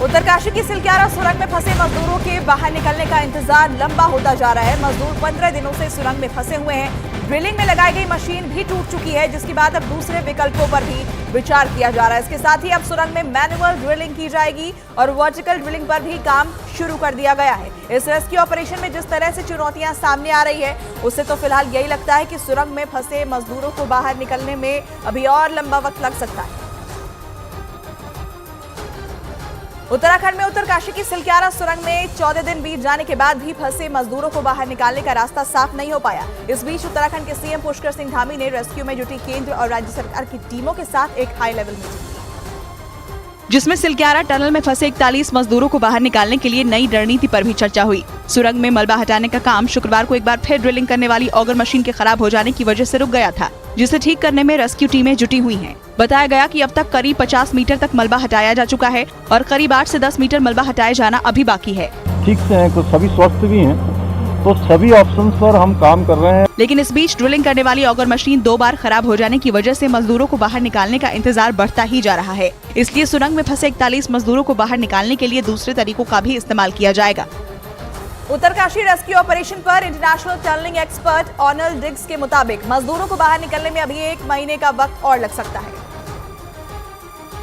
उत्तरकाशी की सिलक्यारा सुरंग में फंसे मजदूरों के बाहर निकलने का इंतजार लंबा होता जा रहा है। मजदूर 15 दिनों से सुरंग में फंसे हुए हैं। ड्रिलिंग में लगाई गई मशीन भी टूट चुकी है, जिसके बाद अब दूसरे विकल्पों पर भी विचार किया जा रहा है। इसके साथ ही अब सुरंग में मैनुअल ड्रिलिंग की जाएगी और वर्टिकल ड्रिलिंग पर भी काम शुरू कर दिया गया है। इस रेस्क्यू ऑपरेशन में जिस तरह से चुनौतियां सामने आ रही है, उससे तो फिलहाल यही लगता है कि सुरंग में फंसे मजदूरों को बाहर निकलने में अभी और लंबा वक्त लग सकता है। उत्तराखंड में उत्तरकाशी की सिलक्यारा सुरंग में 14 दिन बीत जाने के बाद भी फंसे मजदूरों को बाहर निकालने का रास्ता साफ नहीं हो पाया। इस बीच उत्तराखंड के सीएम पुष्कर सिंह धामी ने रेस्क्यू में जुटी केंद्र और राज्य सरकार की टीमों के साथ एक हाई लेवल मीटिंग की, जिसमें सिलक्यारा टनल में फंसे 41 मजदूरों को बाहर निकालने के लिए नई रणनीति पर भी चर्चा हुई। सुरंग में मलबा हटाने का काम शुक्रवार को एक बार फिर ड्रिलिंग करने वाली ऑगर मशीन के खराब हो जाने की वजह से रुक गया था, जिसे ठीक करने में रेस्क्यू टीमें जुटी हुई हैं। बताया गया कि अब तक करीब 50 मीटर तक मलबा हटाया जा चुका है और करीब 8 से 10 मीटर मलबा हटाया जाना अभी बाकी है। ठीक से हैं, कुछ सभी स्वस्थ भी हैं, तो सभी ऑप्शंस पर हम काम कर रहे हैं। लेकिन इस बीच ड्रिलिंग करने वाली ऑगर मशीन 2 बार खराब हो जाने की वजह से मजदूरों को बाहर निकालने का इंतजार बढ़ता ही जा रहा है। इसलिए सुरंग में फंसे 41 मजदूरों को बाहर निकालने के लिए दूसरे तरीकों का भी इस्तेमाल किया जाएगा। उत्तरकाशी रेस्क्यू ऑपरेशन पर इंटरनेशनल टनलिंग एक्सपर्ट ऑनल डिग्स के मुताबिक मजदूरों को बाहर निकलने में अभी 1 महीने का वक्त और लग सकता है।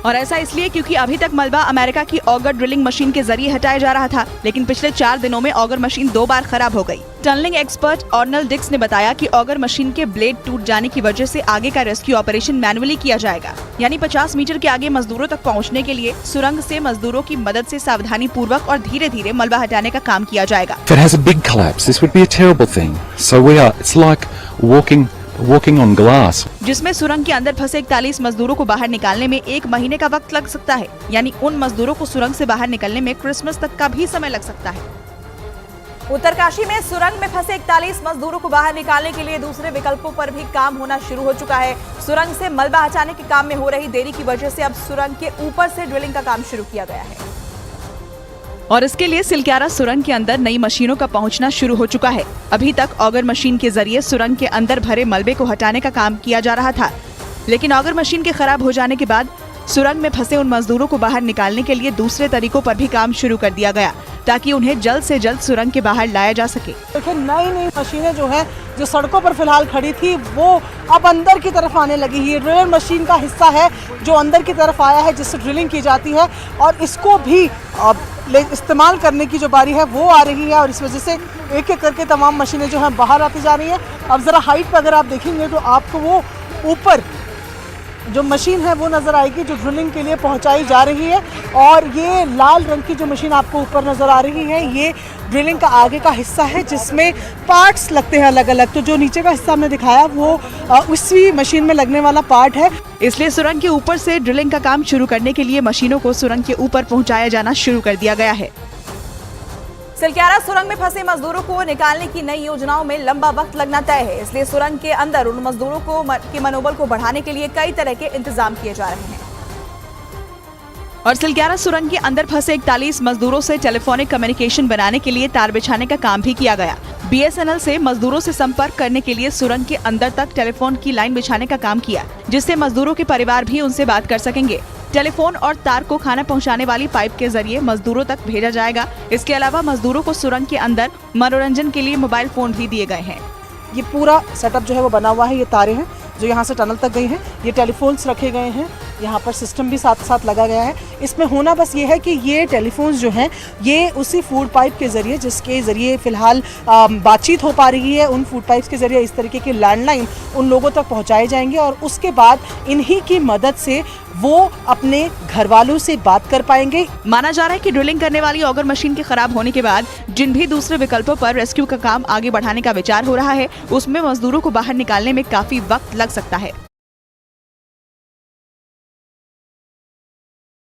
और ऐसा इसलिए क्योंकि अभी तक मलबा अमेरिका की ऑगर ड्रिलिंग मशीन के जरिए हटाया जा रहा था, लेकिन पिछले 4 दिनों में ऑगर मशीन 2 बार खराब हो गई। टनलिंग एक्सपर्ट ऑर्नल डिक्स ने बताया कि ऑगर मशीन के ब्लेड टूट जाने की वजह से आगे का रेस्क्यू ऑपरेशन मैनुअली किया जाएगा, यानी 50 मीटर के आगे मजदूरों तक पहुंचने के लिए सुरंग से मजदूरों की मदद से सावधानी पूर्वक और धीरे धीरे मलबा हटाने का काम किया जाएगा। walking on glass, जिसमें सुरंग के अंदर फंसे 41 मजदूरों को बाहर निकालने में 1 महीने का वक्त लग सकता है, यानी उन मजदूरों को सुरंग से बाहर निकलने में क्रिसमस तक का भी समय लग सकता है। उत्तरकाशी में सुरंग में फंसे 41 मजदूरों को बाहर निकालने के लिए दूसरे विकल्पों पर भी काम होना शुरू हो चुका है। सुरंग से मलबा हटाने के काम में हो रही देरी की वजह से अब सुरंग के ऊपर से ड्रिलिंग का काम शुरू किया गया है और इसके लिए सिलक्यारा सुरंग के अंदर नई मशीनों का पहुंचना शुरू हो चुका है। अभी तक ऑगर मशीन के जरिए सुरंग के अंदर भरे मलबे को हटाने का काम किया जा रहा था, लेकिन ऑगर मशीन के खराब हो जाने के बाद सुरंग में फंसे उन मजदूरों को बाहर निकालने के लिए दूसरे तरीकों पर भी काम शुरू कर दिया गया, ताकि उन्हें जल्द से जल्द सुरंग के बाहर लाया जा सके। देखिए, नई मशीनें जो है जो सड़कों पर फिलहाल खड़ी थी, वो अब अंदर की तरफ आने लगी है। ड्रिलर मशीन का हिस्सा है जो अंदर की तरफ आया है, जिससे ड्रिलिंग की जाती है, और इसको भी इस्तेमाल करने की जो बारी है वो आ रही है, और इस वजह से एक एक करके तमाम मशीनें जो हैं बाहर आती जा रही हैं। अब ज़रा हाइट पर अगर आप देखेंगे तो आपको वो ऊपर जो मशीन है वो नज़र आएगी जो ड्रिलिंग के लिए पहुंचाई जा रही है, और ये लाल रंग की जो मशीन आपको ऊपर नज़र आ रही है, ये ड्रिलिंग का आगे का हिस्सा है, जिसमें पार्ट्स लगते हैं अलग अलग। तो जो नीचे का हिस्सा हमने दिखाया वो उसी मशीन में लगने वाला पार्ट है। इसलिए सुरंग के ऊपर से ड्रिलिंग का काम शुरू करने के लिए मशीनों को सुरंग के ऊपर पहुंचाया जाना शुरू कर दिया गया है। सिलक्यारा सुरंग में फंसे मजदूरों को निकालने की नई योजनाओं में लंबा वक्त लगना तय है, इसलिए सुरंग के अंदर उन मजदूरों को के मनोबल को बढ़ाने के लिए कई तरह के इंतजाम किए जा रहे हैं। और सिलक्यारा सुरंग के अंदर फंसे 41 मजदूरों से टेलीफोनिक कम्युनिकेशन बनाने के लिए तार बिछाने का काम भी किया गया। BSNL से मजदूरों से संपर्क करने के लिए सुरंग के अंदर तक टेलीफोन की लाइन बिछाने का काम किया, जिससे मजदूरों के परिवार भी उनसे बात कर सकेंगे। टेलीफोन और तार को खाना पहुंचाने वाली पाइप के जरिए मजदूरों तक भेजा जाएगा। इसके अलावा मजदूरों को सुरंग के अंदर मनोरंजन के लिए मोबाइल फोन भी दिए गए हैं। ये पूरा सेटअप जो है वो बना हुआ है। ये तारें हैं जो यहाँ से टनल तक गई हैं, ये टेलीफोन्स रखे गए हैं, यहाँ पर सिस्टम भी साथ साथ लगा गया है। इसमें होना बस ये है कि ये टेलीफोन्स जो हैं ये उसी फूड पाइप के ज़रिए, जिसके ज़रिए फ़िलहाल बातचीत हो पा रही है, उन फूड पाइप्स के ज़रिए इस तरीके के लैंडलाइन उन लोगों तक पहुँचाए जाएंगे, और उसके बाद इन्हीं की मदद से वो अपने घर वालों से बात कर पाएंगे। माना जा रहा है कि ड्रिलिंग करने वाली ऑगर मशीन के खराब होने के बाद जिन भी दूसरे विकल्पों पर रेस्क्यू का काम आगे बढ़ाने का विचार हो रहा है, उसमें मजदूरों को बाहर निकालने में काफी वक्त लग सकता है।